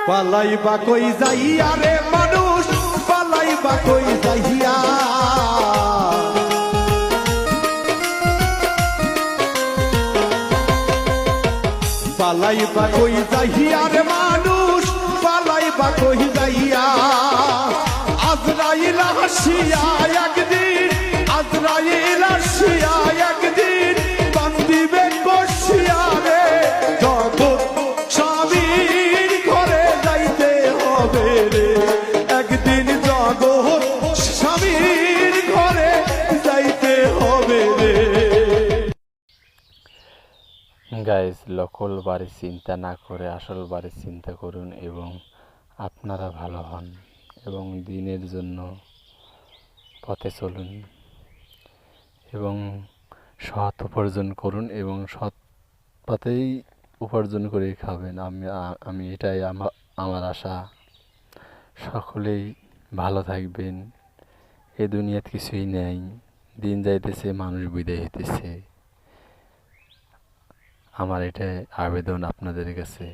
পালাইবা কই যাইয়া রে মানুষ, পালাইবা কই যাইয়া। পালাইবা কই যাইয়া রে মানুষ, পালাইবা কই যাইয়া। আজরাইল আসিয়া একদিন, আজরাইল আসিয়া একদিন বান্দিবে কষিয়া রে। জগৎ স্বামীর ঘরে যাইতে হবে রে, একদিন জগৎ স্বামীর ঘরে যাইতে হবে রে। গাইজ, নকল বাড়ি চিন্তা না করে আসল বাড়ি চিন্তা করুন এবং আপনারা ভালো হন এবং দিনের জন্য পথে চলুন এবং সৎ উপার্জন করুন এবং সৎ পথেই উপার্জন করে খাবেন। আমি এটাই আমার আশা। সকলেই ভালো থাকবেন। এ দুনিয়াতে কিছুই নেই, দিন যাইতেছে, মানুষ বিদায় হইতেছে। আমার এটাই আবেদন আপনাদের কাছে।